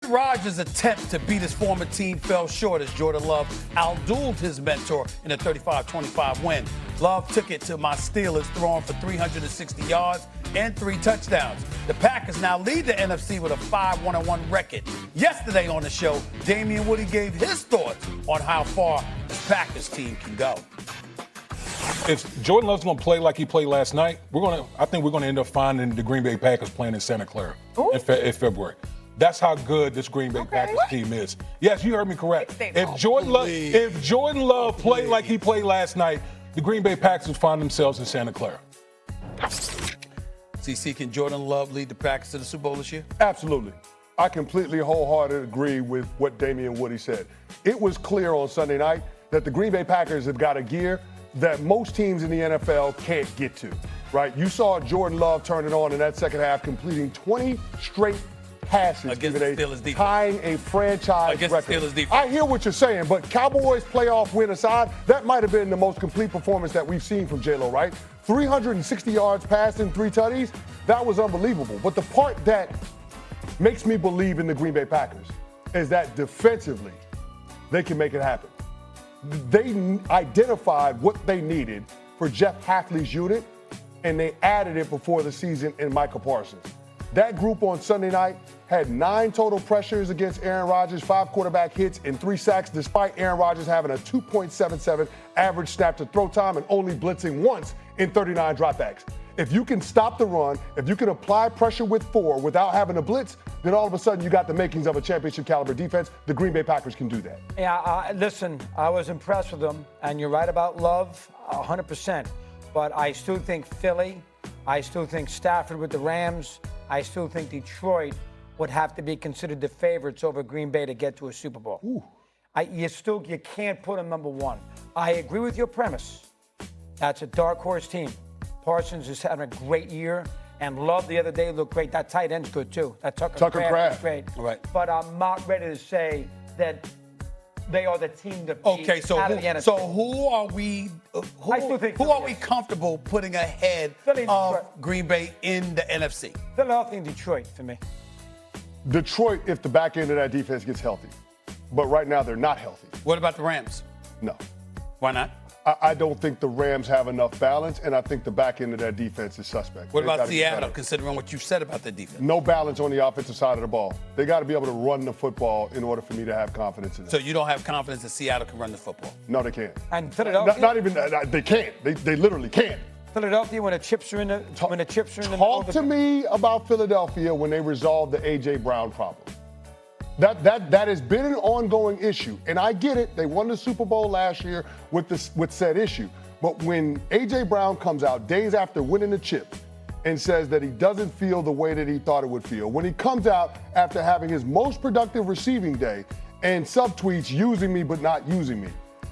Aaron Rodgers' attempt to beat his former team fell short as Jordan Love outdueled his mentor in a 35-25 win. Love took it to my Steelers, throwing for 360 yards and 3 touchdowns. The Packers now lead the NFC with a 5-1-1 record. Yesterday on the show, Damian Woody gave his thoughts on how far the Packers team can go. If Jordan Love's going to play like he played last night, I think we're going to end up finding the Green Bay Packers playing in Santa Clara in February. That's how good this Green Bay Packers team is. Yes, you heard me correct. If Jordan Love played like he played last night, the Green Bay Packers would find themselves in Santa Clara. CC, can Jordan Love lead the Packers to the Super Bowl this year? Absolutely. I completely wholeheartedly agree with what Damian Woody said. It was clear on Sunday night that the Green Bay Packers have got a gear that most teams in the NFL can't get to, right? You saw Jordan Love turn it on in that second half, completing 20 straight passes, against the Steelers defense, tying a franchise against record. The Steelers defense. I hear what you're saying, but Cowboys playoff win aside, that might have been the most complete performance that we've seen from J-Lo, right? 360 yards passed and 3 tutties, that was unbelievable. But the part that makes me believe in the Green Bay Packers is that defensively, they can make it happen. They identified what they needed for Jeff Hafley's unit, and they added it before the season in Micah Parsons. That group on Sunday night had 9 total pressures against Aaron Rodgers, 5 quarterback hits, and 3 sacks, despite Aaron Rodgers having a 2.77 average snap-to-throw time and only blitzing once in 39 dropbacks. If you can stop the run, if you can apply pressure with 4 without having a blitz, then all of a sudden you got the makings of a championship caliber defense. The Green Bay Packers can do that. Yeah, listen, I was impressed with them, and you're right about Love, 100%. But I still think Philly, I still think Stafford with the Rams, I still think Detroit would have to be considered the favorites over Green Bay to get to a Super Bowl. You can't put them number 1. I agree with your premise. That's a dark horse team. Parsons is having a great year, and Love the other day looked great. That tight end's good too. That Tucker Kraft is great. Right. But I'm not ready to say that they are the team to beat out of the NFC. So who are we? Who are we comfortable putting ahead of Green Bay in the NFC? Philadelphia and Detroit for me. Detroit, if the back end of that defense gets healthy, but right now they're not healthy. What about the Rams? No. Why not? I don't think the Rams have enough balance, and I think the back end of that defense is suspect. What about Seattle, considering what you've said about the defense? No balance on the offensive side of the ball. They got to be able to run the football in order for me to have confidence in them. So you don't have confidence that Seattle can run the football? No, they can't. And Philadelphia? Not even, they can't. They literally can't. Philadelphia, when the chips are in the Talk to me about Philadelphia when they resolve the A.J. Brown problem. That has been an ongoing issue, and I get it. They won the Super Bowl last year with said issue. But when A.J. Brown comes out days after winning the chip and says that he doesn't feel the way that he thought it would feel, when he comes out after having his most productive receiving day and subtweets using me but not using me,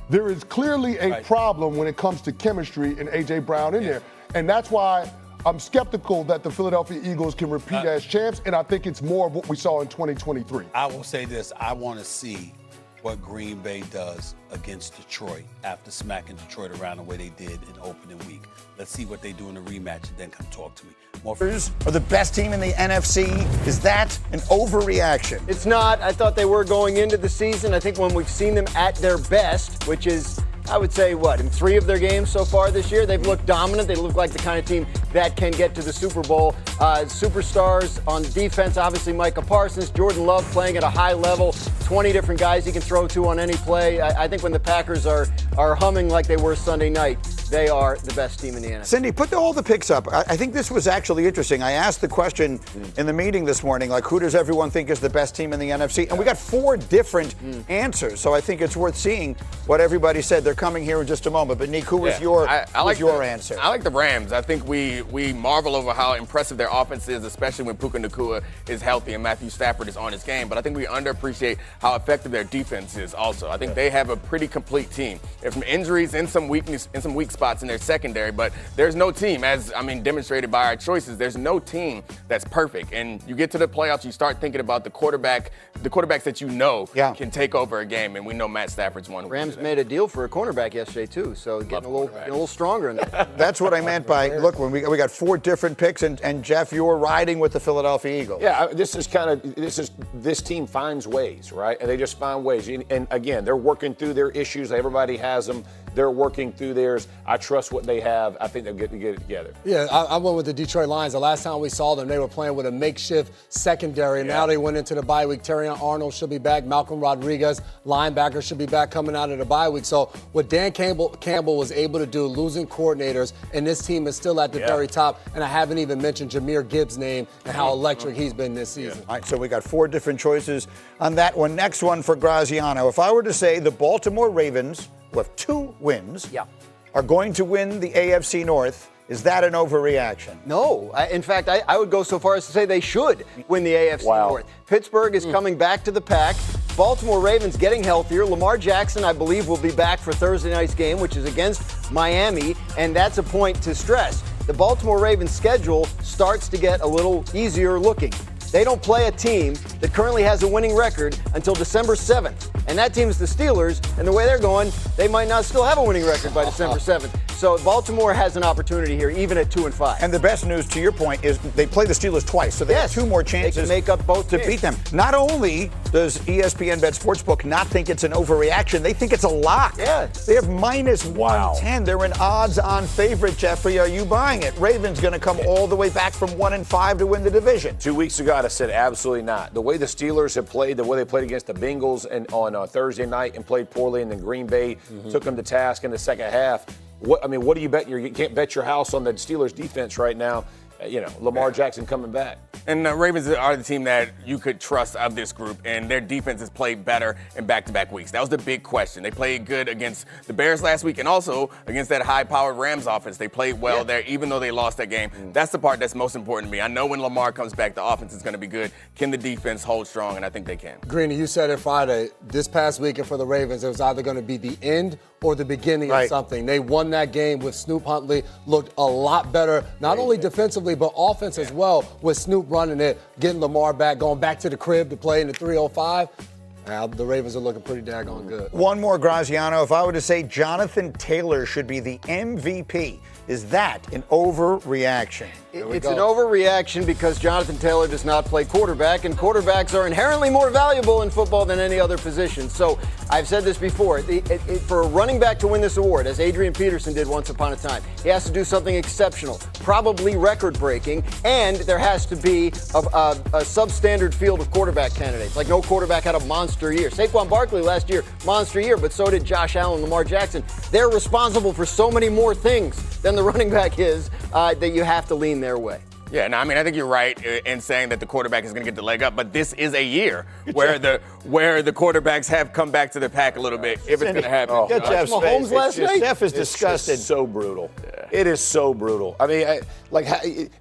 there is clearly a problem when it comes to chemistry and A.J. Brown in there. And that's why I'm skeptical that the Philadelphia Eagles can repeat as champs, and I think it's more of what we saw in 2023. I will say this. I want to see what Green Bay does against Detroit after smacking Detroit around the way they did in opening week. Let's see what they do in the rematch and then come talk to me. Are the best team in the NFC. Is that an overreaction? It's not. I thought they were going into the season. I think when we've seen them at their best, which is, I would say, in 3 of their games so far this year, they've looked dominant. They look like the kind of team that can get to the Super Bowl. Superstars on defense, obviously Micah Parsons, Jordan Love playing at a high level, 20 different guys he can throw to on any play. I think when the Packers are humming like they were Sunday night, they are the best team in the NFC. Cindy, put all the picks up. I think this was actually interesting. I asked the question in the meeting this morning, who does everyone think is the best team in the NFC? And we got 4 different answers. So I think it's worth seeing what everybody said. They're coming here in just a moment. But Nick, who was your answer? I like the Rams. I think we marvel over how impressive their offense is, especially when Puka Nacua is healthy and Matthew Stafford is on his game. But I think we underappreciate how effective their defense is also. I think they have a pretty complete team. There's some injuries in some weeks spots in their secondary, but there's no team, demonstrated by our choices, there's no team that's perfect. And you get to the playoffs, you start thinking about the quarterbacks that can take over a game, and we know Matt Stafford's one. Rams made a deal for a cornerback yesterday too, so getting a little stronger in that. That's what I meant by, look, when we got 4 different picks, and Jeff, you're riding with the Philadelphia Eagles. Yeah, this team finds ways, right? And they just find ways. And again, they're working through their issues. Everybody has them. They're working through theirs. I trust what they have. I think they'll get it together. Yeah, I went with the Detroit Lions. The last time we saw them, they were playing with a makeshift secondary, and now they went into the bye week. Terrion Arnold should be back. Malcolm Rodriguez, linebacker, should be back coming out of the bye week. So what Dan Campbell was able to do, losing coordinators, and this team is still at the very top. And I haven't even mentioned Jahmyr Gibbs' name and how electric he's been this season. All right, so we got 4 different choices on that one. Next one for Graziano. If I were to say the Baltimore Ravens, who have 2 wins, are going to win the AFC North, is that an overreaction? No. In fact, I would go so far as to say they should win the AFC North. Pittsburgh is coming back to the pack. Baltimore Ravens getting healthier. Lamar Jackson, I believe, will be back for Thursday night's game, which is against Miami, and that's a point to stress. The Baltimore Ravens schedule starts to get a little easier looking. They don't play a team that currently has a winning record until December 7th. And that team is the Steelers, and the way they're going, they might not still have a winning record by December 7th. So Baltimore has an opportunity here, even at 2-5. And the best news, to your point, is they play the Steelers twice, so they have 2 more chances they can make up both to games. beat them. Not only does ESPN Bet Sportsbook not think it's an overreaction, they think it's a lock. Yeah. They have minus 110. They're an odds-on favorite, Jeffrey. Are you buying it? Ravens going to come all the way back from 1-5 to win the division. 2 weeks ago, I said absolutely not. The way the Steelers have played, the way they played against the Bengals and on Thursday night and played poorly, and then Green Bay took them to task in the second half. What do you bet? You can't bet your house on the Steelers defense right now. Lamar Jackson coming back. And the Ravens are the team that you could trust of this group, and their defense has played better in back-to-back weeks. That was the big question. They played good against the Bears last week and also against that high-powered Rams offense. They played well there, even though they lost that game. That's the part that's most important to me. I know when Lamar comes back, the offense is going to be good. Can the defense hold strong? And I think they can. Greeny, you said it Friday. This past weekend for the Ravens, it was either going to be the end or the beginning of something. They won that game with Snoop Huntley, looked a lot better, not only defensively, but offense as well, with Snoop running it, getting Lamar back, going back to the crib to play in the 305. Now, the Ravens are looking pretty daggone good. One more, Graziano. If I were to say Jonathan Taylor should be the MVP, is that an overreaction? It's an overreaction because Jonathan Taylor does not play quarterback, and quarterbacks are inherently more valuable in football than any other position. So I've said this before. For a running back to win this award, as Adrian Peterson did once upon a time, he has to do something exceptional, probably record-breaking, and there has to be a substandard field of quarterback candidates. Like no quarterback had a monster year. Saquon Barkley last year, monster year, but so did Josh Allen, Lamar Jackson. They're responsible for so many more things than the running back is that you have to lean their way. Yeah, no, I think you're right in saying that the quarterback is going to get the leg up, but this is a year where the quarterbacks have come back to the pack a little bit, if it's going to happen. Get Jeff's Mahomes face. last night? Jeff is disgusted. It's so brutal. Yeah. It is so brutal.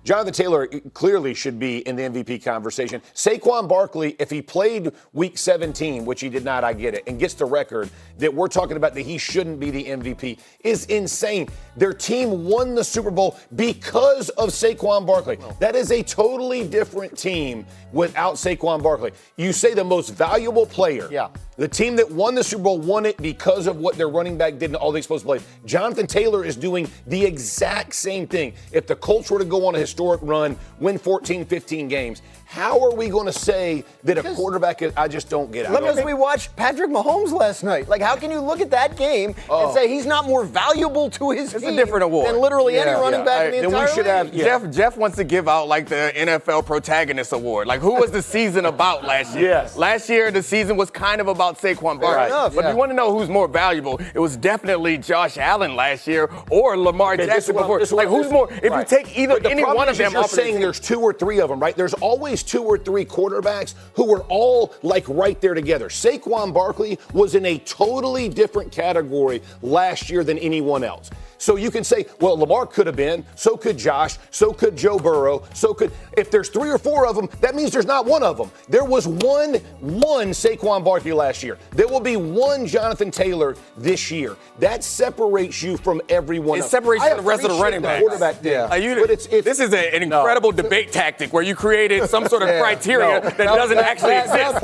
Jonathan Taylor clearly should be in the MVP conversation. Saquon Barkley, if he played Week 17, which he did not, I get it, and gets the record that we're talking about that he shouldn't be the MVP, is insane. Their team won the Super Bowl because of Saquon Barkley. That is a totally different team without Saquon Barkley. You say the most valuable player. Yeah. The team that won the Super Bowl won it because of what their running back did and all the explosive plays. Jonathan Taylor is doing the exact same thing. If the Colts were to go on a historic run, win 14, 15 games, how are we going to say that a quarterback is, I just don't get it. Because we watched Patrick Mahomes last night. Like, how can you look at that game and say he's not more valuable to his team a different award than literally any running back in the entire league? Jeff wants to give out like the NFL Protagonist Award. Like, who was the season about last year? Yes. Last year, the season was kind of about Saquon Barkley. But if you want to know who's more valuable, it was definitely Josh Allen last year or Lamar Jackson before. Who's more? If you take any one of them, you're saying there's 2 or 3 of them, right? There's always 2 or 3 quarterbacks who are all like right there together. Saquon Barkley was in a totally different category last year than anyone else. So you can say, well, Lamar could have been, so could Josh, so could Joe Burrow, so could. If there's 3 or 4 of them, that means there's not one of them. There was one Saquon Barkley last year. There will be one Jonathan Taylor this year. That separates you from everyone else. It separates you from the rest of the running backs. Quarterback, but this is an incredible debate tactic where you created some sort of criteria that doesn't actually exist.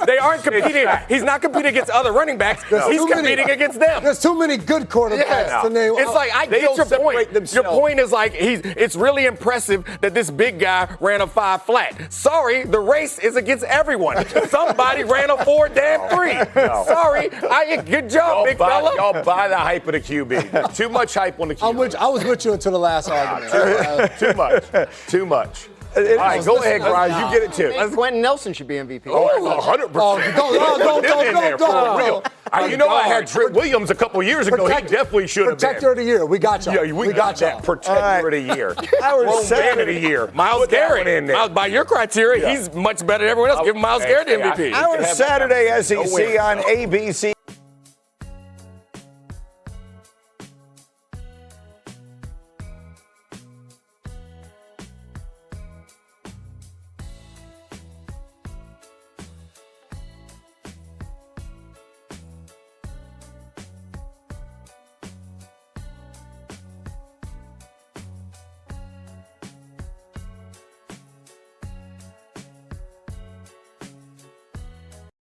They aren't competing. He's not competing against other running backs. He's competing against them. There's too many good quarterbacks to name. It's like, I get your point. Your point is like, it's really impressive that this big guy ran a 5 flat. Sorry, the race is against everyone. Somebody ran a 4.3. Sorry, good job, big fella. Y'all buy the hype of the QB. Too much hype on the QB. I was with you until the last argument. Too much. All right, go ahead, Grimes. You get it too. Quentin Nelson should be MVP. Oh, 100%. Don't. You know, I had Trent Williams a couple years ago. He definitely should have been. Protector of the year. We got y'all. Yeah, we got that. Protector of the year. Man of the year. Myles Garrett. By your criteria, he's much better than everyone else. Give Myles Garrett the MVP. Our Saturday SEC on ABC.